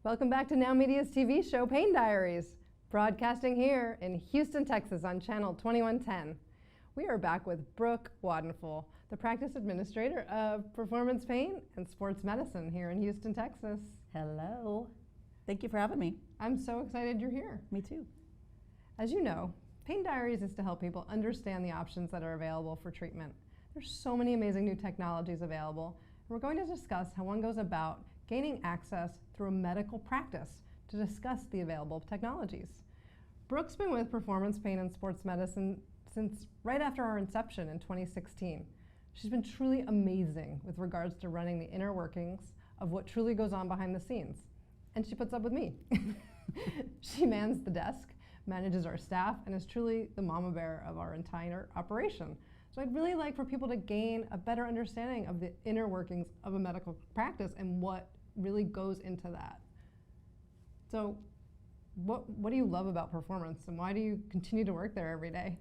Welcome back to Now Media's TV show, Pain Diaries, broadcasting here in Houston, Texas on channel 2110. We are back with Brook Wadenpfuhl, the practice administrator of performance pain and sports medicine here in Houston, Texas. Hello. Thank you for having me. I'm so excited you're here. Me too. As you know, Pain Diaries is to help people understand the options that are available for treatment. There's so many amazing new technologies available. We're going to discuss how one goes about gaining access through a medical practice to discuss the available technologies. Brook's been with performance pain and sports medicine since right after our inception in 2016. She's been truly amazing with regards to running the inner workings of what truly goes on behind the scenes. And she puts up with me. She mans the desk, manages our staff, and is truly the mama bear of our entire operation. So I'd really like for people to gain a better understanding of the inner workings of a medical practice and what really goes into that. So what do you love about performance, and why do you continue to work there every day?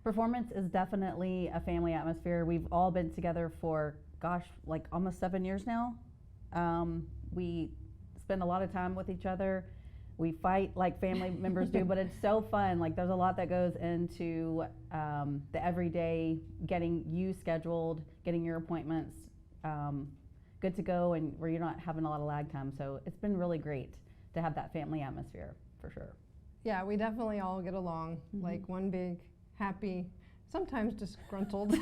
Performance is definitely a family atmosphere. We've all been together for, gosh, like almost 7 years now. We spend a lot of time with each other. We fight like family members do, but it's so fun. Like, there's a lot that goes into the everyday, getting you scheduled, getting your appointments good to go, and where you're not having a lot of lag time. So it's been really great to have that family atmosphere, for sure. Yeah, we definitely all get along like one big, happy, sometimes disgruntled,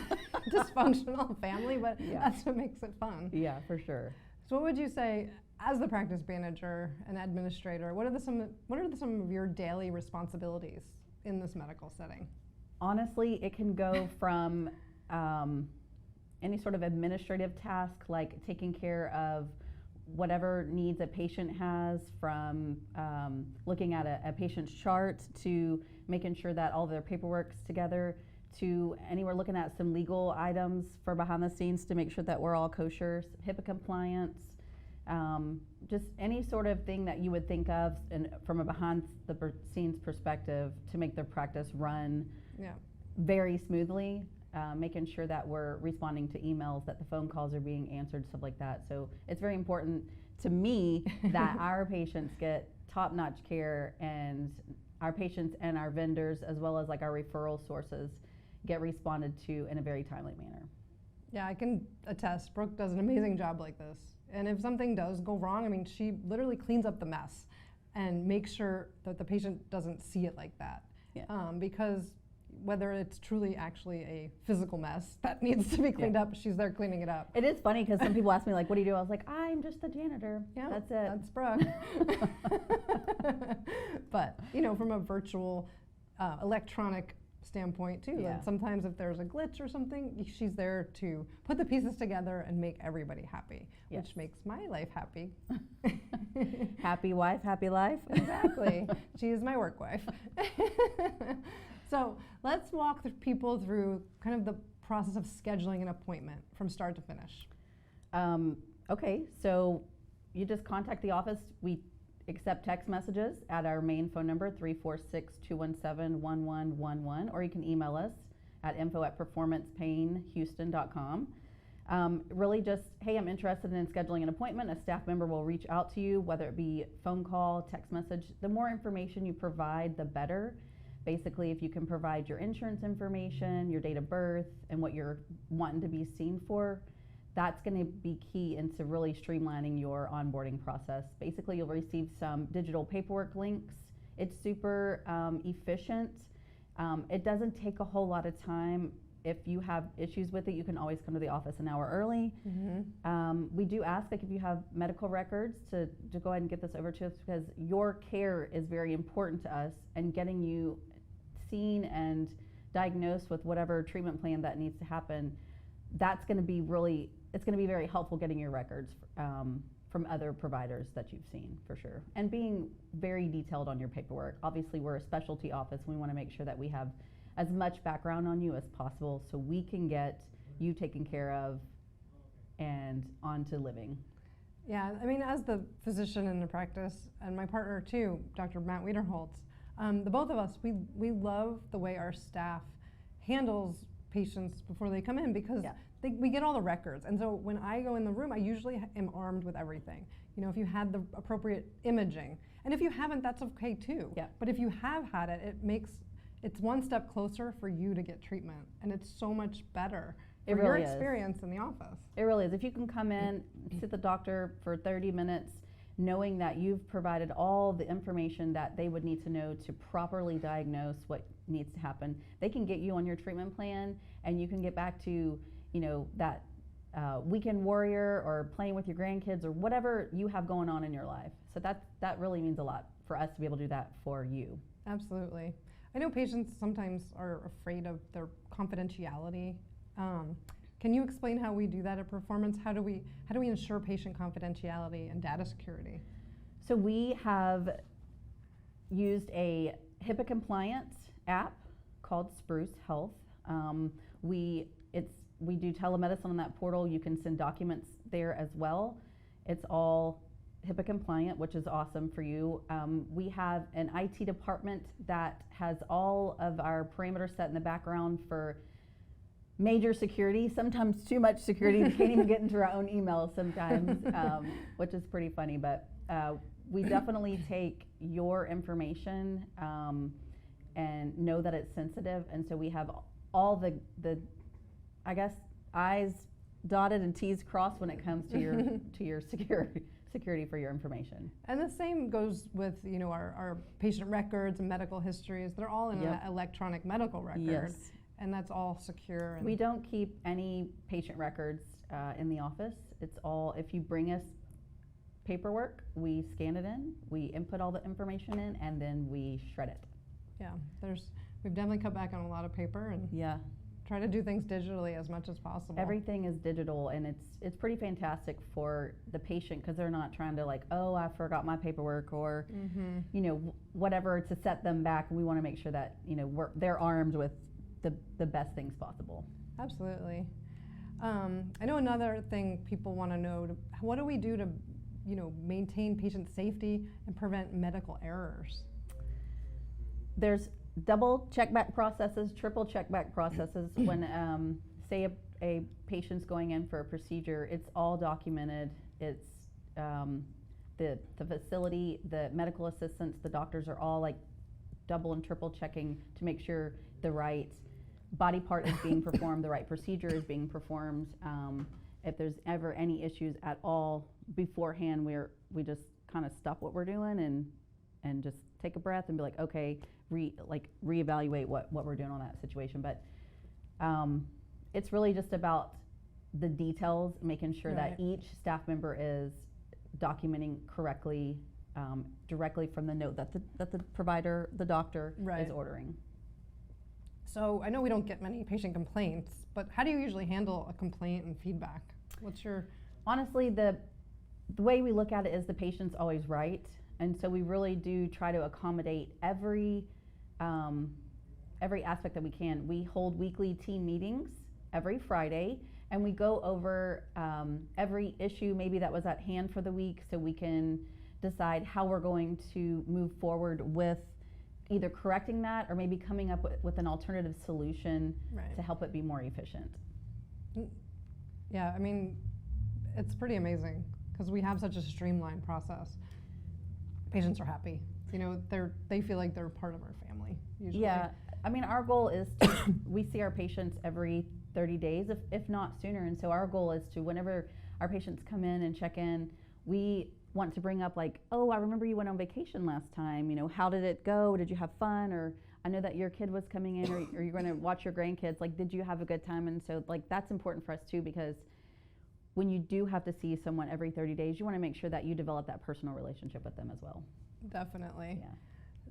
dysfunctional family, but that's what makes it fun. Yeah, for sure. So what would you say, as the practice manager and administrator, what are some of your daily responsibilities in this medical setting? Honestly, it can go from any sort of administrative task, like taking care of whatever needs a patient has, from looking at a patient's chart, to making sure that all their paperwork's together, to anywhere looking at some legal items for behind the scenes to make sure that we're all kosher, HIPAA compliance, just any sort of thing that you would think of from a behind the scenes perspective to make their practice run very smoothly. Making sure that we're responding to emails, that the phone calls are being answered, stuff like that. So it's very important to me that our patients get top-notch care, and our patients and our vendors, as well as like our referral sources, get responded to in a very timely manner. Yeah, I can attest. Brook does an amazing job like this. And if something does go wrong, I mean, she literally cleans up the mess and makes sure that the patient doesn't see it like that. Yeah. Because whether it's truly actually a physical mess that needs to be cleaned up, she's there cleaning it up. It is funny because some people ask me, like, what do you do? I was like, I'm just the janitor. Yeah, that's it. That's Brook. But, you know, from a virtual, electronic standpoint too, and sometimes if there's a glitch or something, she's there to put the pieces together and make everybody happy, which makes my life happy. Happy wife, happy life. Exactly. She is my work wife. So let's walk people through kind of the process of scheduling an appointment from start to finish. Okay, so you just contact the office. We accept text messages at our main phone number, 346-217-1111, or you can email us at info@performancepainhouston.com. Really just, hey, I'm interested in scheduling an appointment. A staff member will reach out to you, whether it be phone call, text message. The more information you provide, the better. Basically, if you can provide your insurance information, your date of birth, and what you're wanting to be seen for, that's going to be key into really streamlining your onboarding process. Basically, you'll receive some digital paperwork links. It's super efficient. It doesn't take a whole lot of time. If you have issues with it, you can always come to the office an hour early. We do ask, like, if you have medical records, to go ahead and get this over to us, because your care is very important to us, and getting you seen and diagnosed with whatever treatment plan that needs to happen, that's going to be really, it's going to be very helpful getting your records from other providers that you've seen, for sure. And being very detailed on your paperwork. Obviously, we're a specialty office. We want to make sure that we have as much background on you as possible so we can get you taken care of and on to living. Yeah, I mean, as the physician in the practice, and my partner too, Dr. Matt Wiederholtz, the both of us, we love the way our staff handles patients before they come in, because we get all the records. And so when I go in the room, I usually am armed with everything. you know, if you had the appropriate imaging. And if you haven't, that's okay too. Yeah. But if you have had it, it's one step closer for you to get treatment, and it's so much better for your really is. experience in the office. It really is. If you can come in, sit the doctor for 30 minutes, knowing that you've provided all the information that they would need to know to properly diagnose what needs to happen, they can get you on your treatment plan, and you can get back to, you know, that weekend warrior or playing with your grandkids or whatever you have going on in your life. So that really means a lot for us to be able to do that for you. Absolutely. I know patients sometimes are afraid of their confidentiality. Can you explain how we do that at Performance? How do we ensure patient confidentiality and data security? So we have used a HIPAA compliant app called Spruce Health. We do telemedicine on that portal. You can send documents there as well. It's all HIPAA compliant, which is awesome for you. We have an IT department that has all of our parameters set in the background for major security, sometimes too much security. We can't even get into our own emails sometimes, which is pretty funny, but we definitely take your information and know that it's sensitive, and so we have all the I guess I's dotted and T's crossed when it comes to your security for your information. And the same goes with, you know, our patient records and medical histories. They're all in an electronic medical record. Yes. And that's all secure. And we don't keep any patient records in the office. It's all, if you bring us paperwork, we scan it in, we input all the information in, and then we shred it. Yeah, we've definitely cut back on a lot of paper and try to do things digitally as much as possible. Everything is digital, and it's pretty fantastic for the patient because they're not trying to like, oh, I forgot my paperwork, or you know, whatever to set them back. We want to make sure that, you know, they're armed with the best things possible. Absolutely. I know another thing people want to know, what do we do to, you know, maintain patient safety and prevent medical errors? There's double checkback processes, triple checkback processes. When say a patient's going in for a procedure, it's all documented. It's the facility, the medical assistants, the doctors are all like double and triple checking to make sure the right body part is being performed, the right procedure is being performed. If there's ever any issues at all beforehand, we just kind of stop what we're doing and just take a breath and be like, okay, reevaluate what we're doing on that situation. But it's really just about the details, making sure that each staff member is documenting correctly, directly from the note that the provider, the doctor, is ordering. So I know we don't get many patient complaints, but how do you usually handle a complaint and feedback? What's your... Honestly, the way we look at it is the patient's always right, and so we really do try to accommodate every aspect that we can. We hold weekly team meetings every Friday, and we go over every issue maybe that was at hand for the week, so we can decide how we're going to move forward with either correcting that or maybe coming up with an alternative solution to help it be more efficient. Yeah, I mean, it's pretty amazing because we have such a streamlined process. Patients are happy. You know, they feel like they're part of our family usually. Yeah, I mean, our goal is we see our patients every 30 days, if not sooner, and so our goal is to, whenever our patients come in and check in, we want to bring up like, oh, I remember you went on vacation last time, you know, how did it go? Did you have fun? Or I know that your kid was coming in, or you're going to watch your grandkids, like, did you have a good time? And so like that's important for us too, because when you do have to see someone every 30 days, you want to make sure that you develop that personal relationship with them as well. Definitely. Yeah.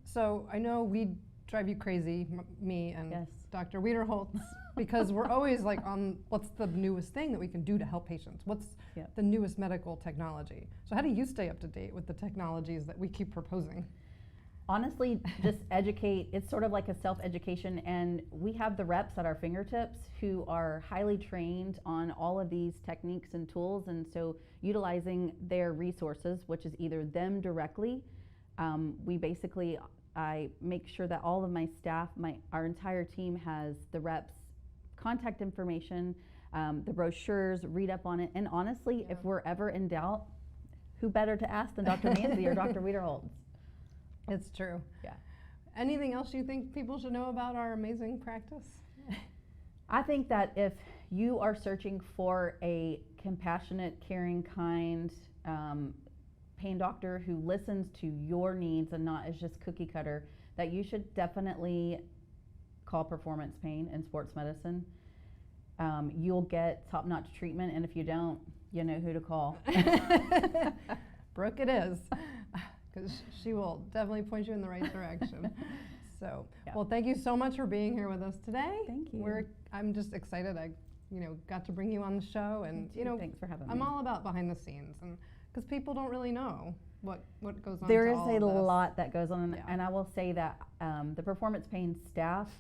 So I know we drive you crazy, me and Dr. Wiederholtz, because we're always like on what's the newest thing that we can do to help patients? What's the newest medical technology? So how do you stay up to date with the technologies that we keep proposing? Honestly, just educate. It's sort of like a self-education, and we have the reps at our fingertips who are highly trained on all of these techniques and tools, and so utilizing their resources, which is either them directly, I make sure that all of my staff, our entire team has the reps' contact information, the brochures, read up on it, and honestly, if we're ever in doubt, who better to ask than Dr. Manzi or Dr. Wiederholtz? It's true. Yeah. Anything else you think people should know about our amazing practice? I think that if you are searching for a compassionate, caring, kind pain doctor who listens to your needs and not as just cookie cutter, that you should definitely call Performance Pain in Sports Medicine. You'll get top-notch treatment, and if you don't, you know who to call. Brooke it is, because she will definitely point you in the right direction. So, Yeah. well, thank you so much for being here with us today. Thank you. I'm just excited I got to bring you on the show, and Thanks for having me. I'm all about behind the scenes, and because people don't really know what goes on. There to is all a of this. lot that goes on, Yeah. and I will say that the Performance Pain staff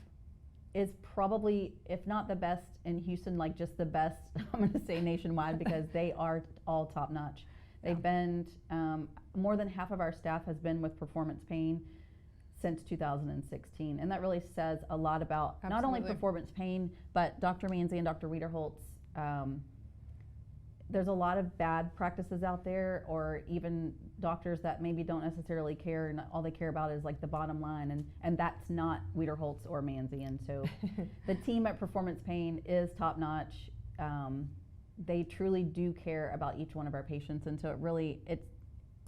is probably, if not the best in Houston, like just the best, I'm going to say nationwide, because they are all top notch. They've been, more than half of our staff has been with Performance Pain since 2016, and that really says a lot about not only Absolutely. Performance Pain, but Dr. Manzi and Dr. Wiederholtz. There's a lot of bad practices out there, or even doctors that maybe don't necessarily care, and all they care about is like the bottom line, and that's not Wiederholtz or Manzi. And so the team at Performance Pain is top notch. They truly do care about each one of our patients, and so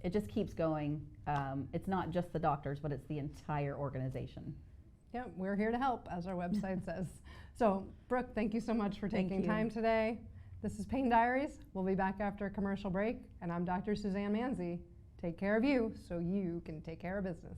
it just keeps going. It's not just the doctors, but it's the entire organization. Yeah, we're here to help, as our website says. So, Brooke, thank you so much for Thank taking you. time today. This is Pain Diaries. We'll be back after a commercial break, and I'm Dr. Suzanne Manzi. Take care of you so you can take care of business.